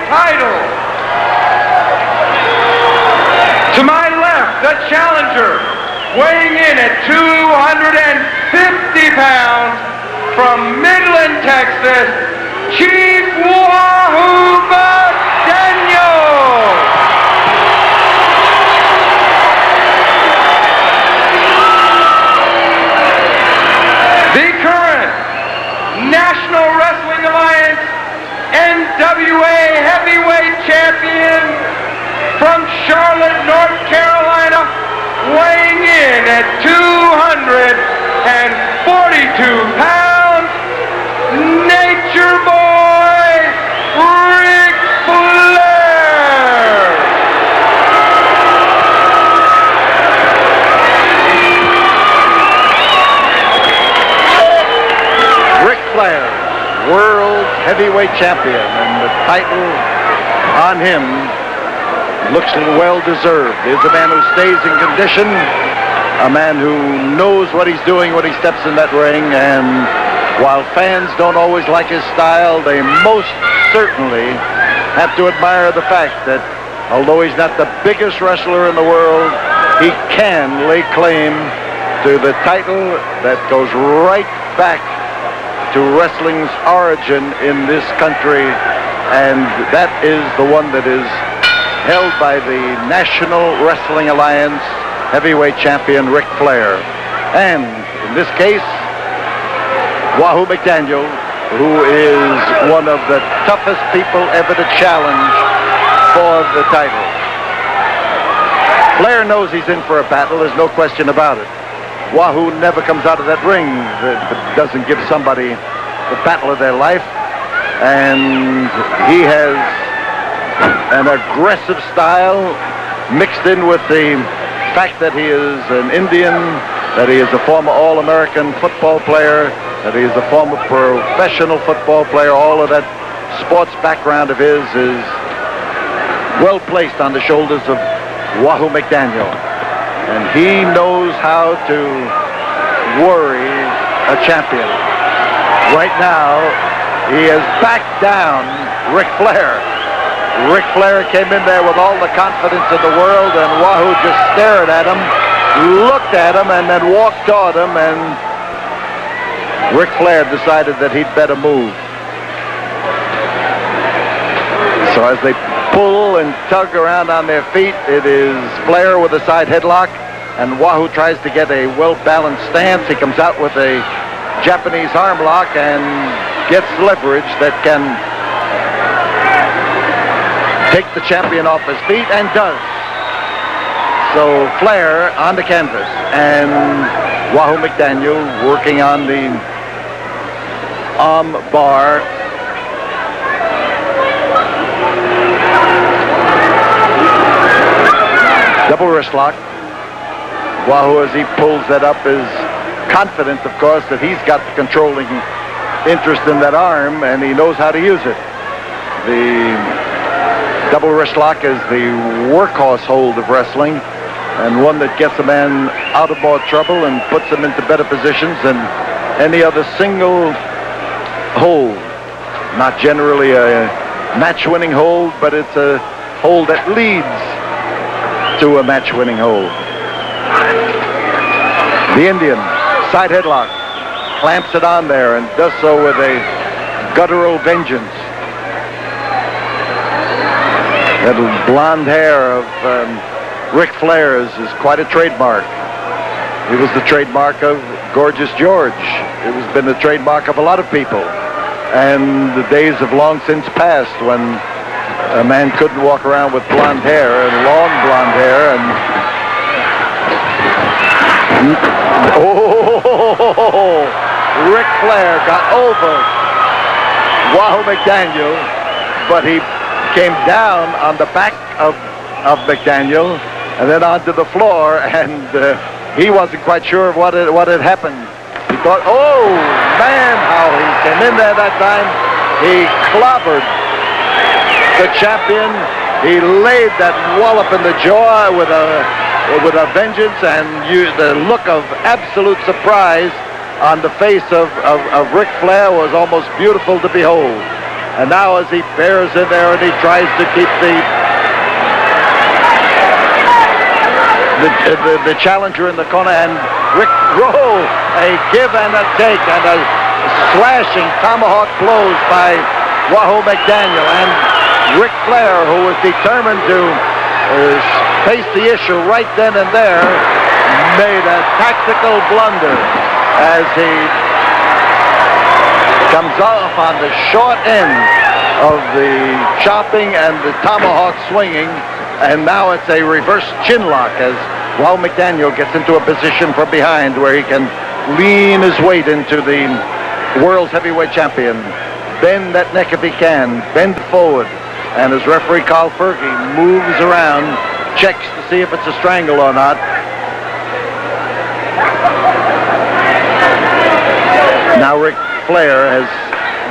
title. To my left, the challenger, weighing in at 250 pounds from Midland, Texas, Chief Wahoo McDaniel. The current National Wrestling Alliance NWA Heavyweight Champion from Charlotte, North Carolina, weighing in at 242 pounds, Nature Boy, Ric Flair. Ric Flair, World Heavyweight Champion, and the title on him looks well deserved. He's a man who stays in condition, a man who knows what he's doing when he steps in that ring, and while fans don't always like his style, they most certainly have to admire the fact that although he's not the biggest wrestler in the world, he can lay claim to the title that goes right back to wrestling's origin in this country, and that is the one that is held by the National Wrestling Alliance Heavyweight Champion Ric Flair. And in this case, Wahoo McDaniel, who is one of the toughest people ever to challenge for the title. Flair knows he's in for a battle, there's no question about it. Wahoo never comes out of that ring that doesn't give somebody the battle of their life, and he has an aggressive style mixed in with the fact that he is an Indian, that he is a former All-American football player, that he is a former professional football player. All of that sports background of his is well placed on the shoulders of Wahoo McDaniel, and he knows how to worry a champion. Right now, he has backed down Ric Flair. Ric Flair came in there with all the confidence in the world, and Wahoo just stared at him, looked at him, and then walked toward him, and Ric Flair decided that he'd better move. So as they pull and tug around on their feet, it is Flair with a side headlock, and Wahoo tries to get a well-balanced stance. He comes out with a Japanese arm lock and gets leverage that can take the champion off his feet, and does. So Flair on the canvas, and Wahoo McDaniel working on the arm bar. Double wrist lock. Wahoo, as he pulls that up, is confident, of course, that he's got the controlling interest in that arm, and he knows how to use it. The double wrist lock is the workhorse hold of wrestling, and one that gets a man out of more trouble and puts him into better positions than any other single hold. Not generally a match-winning hold, but it's a hold that leads to a match-winning hold. The Indian, side headlock, clamps it on there and does so with a guttural vengeance. That blonde hair of Ric Flair's is quite a trademark. It was the trademark of Gorgeous George. It has been the trademark of a lot of people. And the days have long since passed when a man couldn't walk around with blonde hair and long blonde hair and... Oh! Ric Flair got over Wahoo McDaniel, but he came down on the back of McDaniel and then onto the floor, and he wasn't quite sure of what had happened. He thought, oh man, how he came in there that time. He clobbered the champion. He laid that wallop in the jaw with a vengeance, and the look of absolute surprise on the face of Ric Flair was almost beautiful to behold. And now as he bears in there and he tries to keep the challenger in the corner, and Rick a give and a take and a slashing tomahawk blows by Wahoo McDaniel, and Ric Flair, who was determined to face the issue right then and there, made a tactical blunder as he comes off on the short end of the chopping and the tomahawk swinging, and now it's a reverse chin lock as Wahoo McDaniel gets into a position from behind where he can lean his weight into the world's heavyweight champion. Bend that neck if he can, bend forward, and as referee Carl Fergie moves around, checks to see if it's a strangle or not. Now Ric Flair has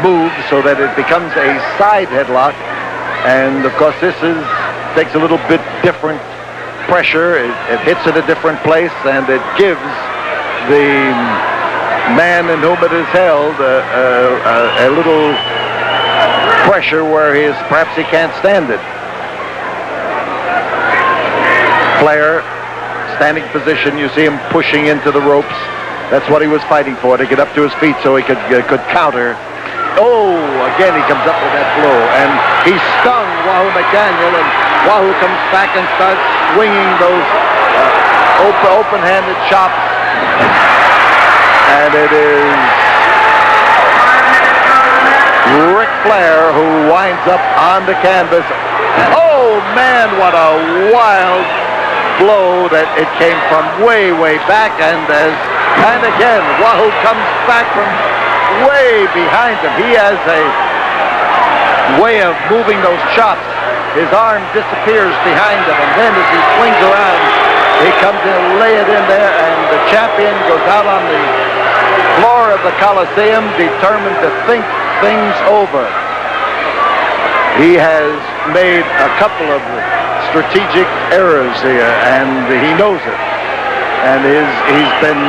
moved so that it becomes a side headlock, and of course this takes a little bit different pressure. It hits at a different place, and it gives the man in whom it is held a little pressure where perhaps he can't stand it. Flair, standing position, you see him pushing into the ropes. That's what he was fighting for, to get up to his feet so he could counter. Oh, again he comes up with that blow, and he stung Wahoo McDaniel, and Wahoo comes back and starts swinging those open-handed chops, and it is Ric Flair who winds up on the canvas. Oh man, what a wild blow that it came from way back, and again Wahoo comes back from way behind him. He has a way of moving those chops. His arm disappears behind him, and then as he swings around, he comes in and lay it in there, and the champion goes out on the floor of the Coliseum determined to think things over. He has made a couple of strategic errors here, and he knows it. And he's been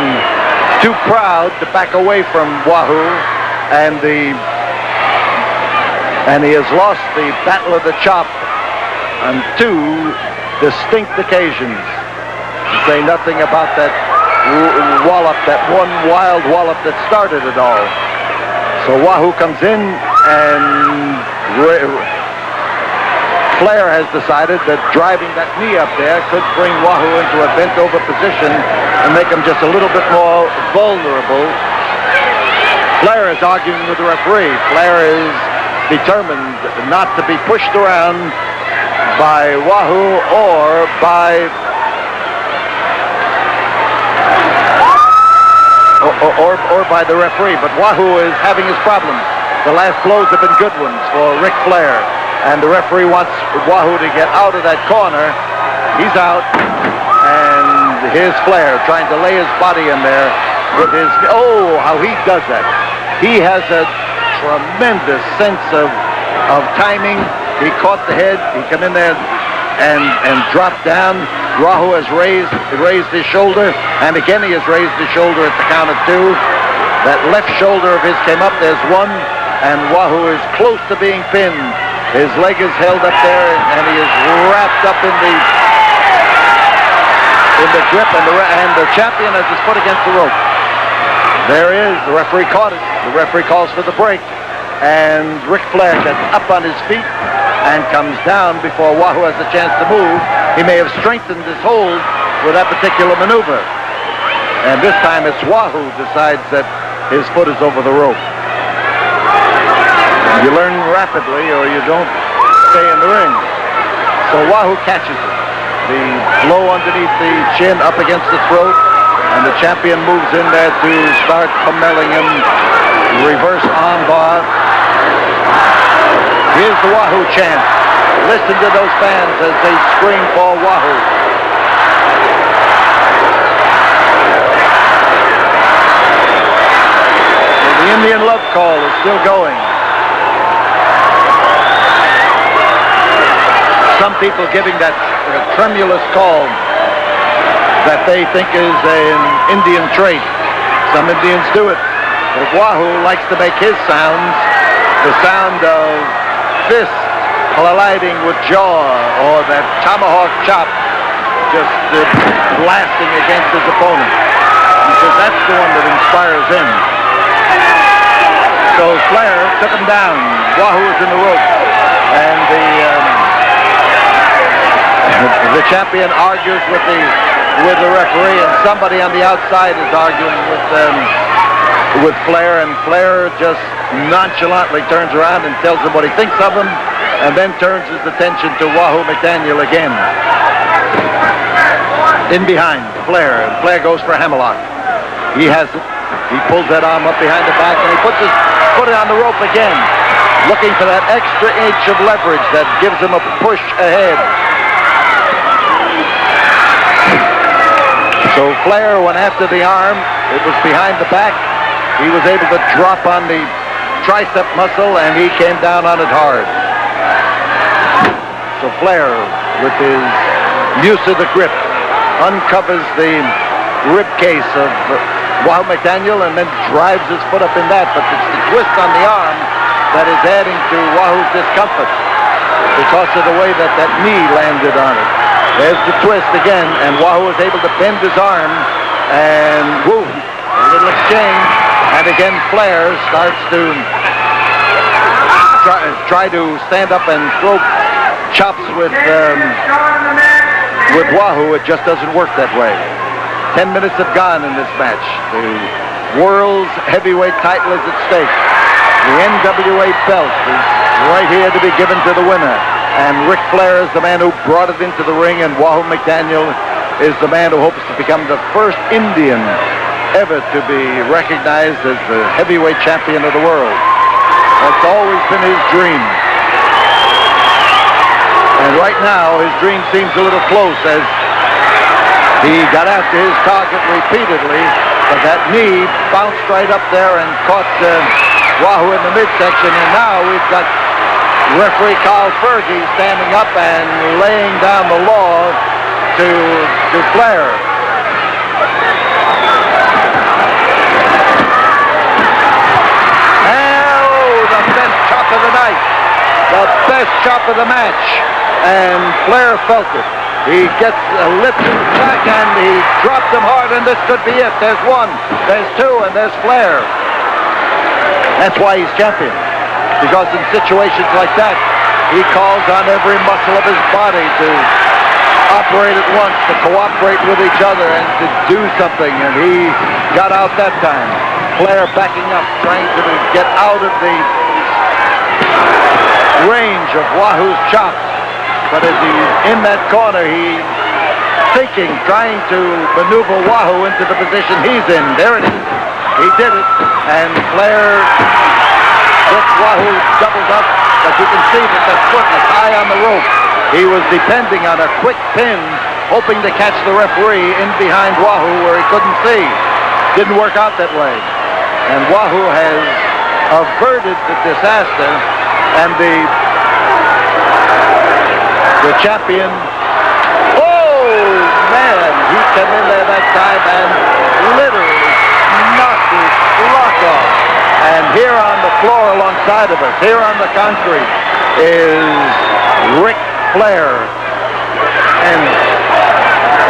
too proud to back away from Wahoo, and he has lost the battle of the chop on two distinct occasions. To say nothing about that wallop, that one wild wallop that started it all. So Wahoo comes in, and Flair has decided that driving that knee up there could bring Wahoo into a bent-over position and make him just a little bit more vulnerable. Flair is arguing with the referee. Flair is determined not to be pushed around by Wahoo or by the referee, but Wahoo is having his problems. The last blows have been good ones for Ric Flair, and the referee wants Wahoo to get out of that corner. He's out, and here's Flair trying to lay his body in there with his, oh, how he does that. He has a tremendous sense of timing. He caught the head, he come in there and dropped down. Wahoo has raised his shoulder, and again he has raised his shoulder at the count of two. That left shoulder of his came up, there's one, and Wahoo is close to being pinned. His leg is held up there, and he is wrapped up in the grip, and the champion has his foot against the rope. There is, the referee caught it. The referee calls for the break, and Ric Flair gets up on his feet and comes down before Wahoo has a chance to move. He may have strengthened his hold with that particular maneuver, and this time it's Wahoo decides that his foot is over the rope. You learn rapidly or you don't stay in the ring. So Wahoo catches it. The blow underneath the chin up against the throat, and the champion moves in there to start pummeling him. Reverse armbar. Here's the Wahoo chant. Listen to those fans as they scream for Wahoo. The Indian love call is still going. Some people giving that tremulous call that they think is an Indian trait. Some Indians do it. But Wahoo likes to make his sounds the sound of fist colliding with jaw, or that tomahawk chop just blasting against his opponent. He says that's the one that inspires him. So Flair took him down. Wahoo was in the ropes, and the champion argues with the referee, and somebody on the outside is arguing with Flair, and Flair just nonchalantly turns around and tells him what he thinks of him, and then turns his attention to Wahoo McDaniel again. In behind Flair, and Flair goes for a hammerlock. He has it. He pulls that arm up behind the back, and he puts his foot on the rope again, looking for that extra inch of leverage that gives him a push ahead. So Flair went after the arm. It was behind the back. He was able to drop on the tricep muscle, and he came down on it hard. So Flair, with his use of the grip, uncovers the rib case of Wahoo McDaniel and then drives his foot up in that. But it's the twist on the arm that is adding to Wahoo's discomfort because of the way that knee landed on it. There's the twist again, and Wahoo is able to bend his arm, and woo, a little exchange, and again Flair starts to try to stand up and throw chops with Wahoo. It just doesn't work that way. 10 minutes have gone in this match. The world's heavyweight title is at stake. The NWA belt is right here to be given to the winner. And Ric Flair is the man who brought it into the ring, and Wahoo McDaniel is the man who hopes to become the first Indian ever to be recognized as the heavyweight champion of the world. That's always been his dream. And right now, his dream seems a little close as he got after his target repeatedly, but that knee bounced right up there and caught Wahoo in the midsection, and now we've got referee Carl Fergie standing up and laying down the law to Flair. Oh, the best chop of the night. The best chop of the match. And Flair felt it. He gets a lift back and he dropped him hard, and this could be it. There's one, there's two, and there's Flair. That's why he's champion. Because in situations like that, he calls on every muscle of his body to operate at once, to cooperate with each other, and to do something. And he got out that time. Flair backing up, trying to get out of the range of Wahoo's chops. But as he's in that corner, he's thinking, trying to maneuver Wahoo into the position he's in. There it is. He did it. And Flair gets Wahoo doubled up, but you can see that the foot is high on the rope. He was depending on a quick pin, hoping to catch the referee in behind Wahoo where he couldn't see. Didn't work out that way. And Wahoo has averted the disaster, and the champion, oh man, he came in there that time and literally knocked his block off. And here on the floor alongside of us, here on the concrete, is Ric Flair. And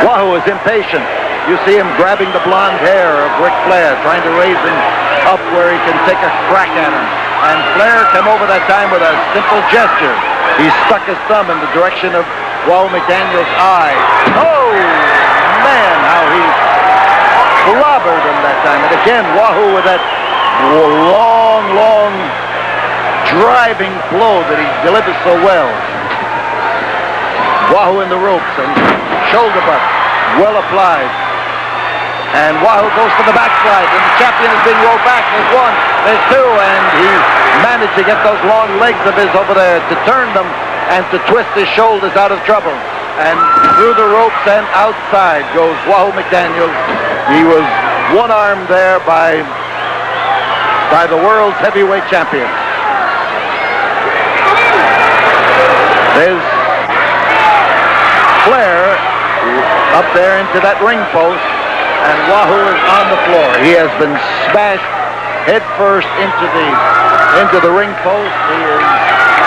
Wahoo is impatient. You see him grabbing the blonde hair of Ric Flair, trying to raise him up where he can take a crack at him. And Flair came over that time with a simple gesture. He stuck his thumb in the direction of Wahoo McDaniel's eye. Oh, man, how he clobbered him that time. And again, Wahoo with that long driving blow that he delivers so well. Wahoo in the ropes and shoulder butt, well applied. And Wahoo goes for the backslide, and the champion is being rolled back. There's one, there's two, and he managed to get those long legs of his over there to turn them and to twist his shoulders out of trouble. And through the ropes and outside goes Wahoo McDaniel. He was one arm there by the world's heavyweight champion. There's Flair up there into that ring post, and Wahoo is on the floor. He has been smashed headfirst into the into the ring post. He is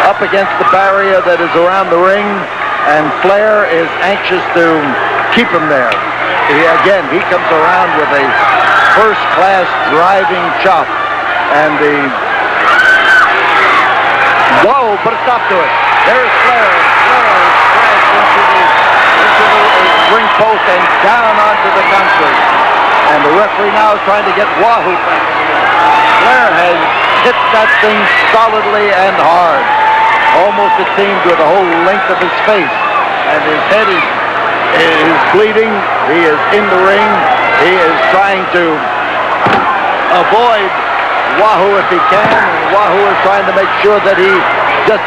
up against the barrier that is around the ring, and Flair is anxious to keep him there. He comes around with a first-class driving chop, and whoa, put a stop to it. There's Flair. Flair is crashed into the ring post and down onto the concrete. And the referee now is trying to get Wahoo back. Flair has hit that thing solidly and hard. Almost, it seemed, with the whole length of his face. And his head is bleeding. He is in the ring. He is trying to avoid Wahoo if he can. And Wahoo is trying to make sure that he just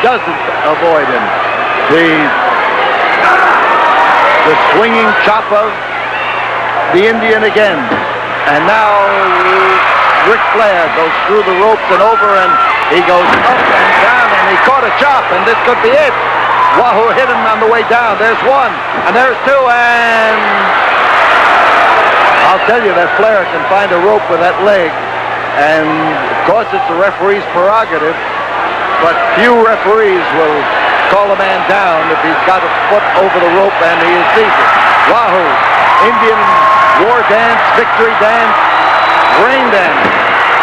doesn't avoid him. The swinging chop of the Indian again. And now Ric Flair goes through the ropes and over, and he goes up and down, and he caught a chop, and this could be it. Wahoo hit him on the way down. There's one, and there's two, and I'll tell you that Flair can find a rope with that leg, and of course it's the referee's prerogative, but few referees will call a man down if he's got a foot over the rope and he is seated. Wahoo, Indian war dance, victory dance, rain dance,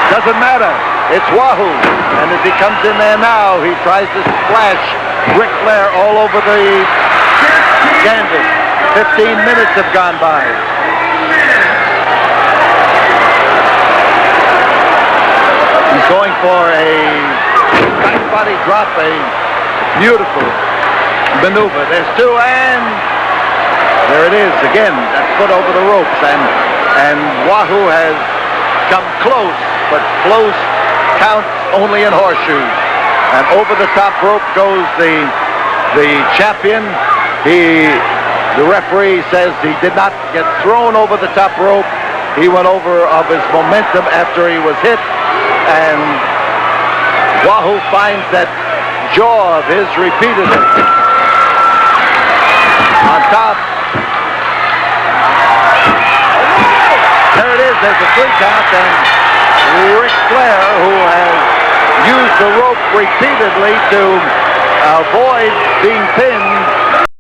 doesn't matter. It's Wahoo, and as he comes in there now, he tries to splash Ric Flair all over the canvas. 15 minutes have gone by. He's going for a tight body drop, a beautiful maneuver. There's two, and there it is again. That foot over the ropes, and Wahoo has come close, but close counts only in horseshoes. And over the top rope goes the champion. The referee says he did not get thrown over the top rope. He went over of his momentum after he was hit, and Wahoo finds that jaw of his repeatedly. On top. There it is. There's a 3 count, and Ric Flair, who has used the rope repeatedly to avoid being pinned,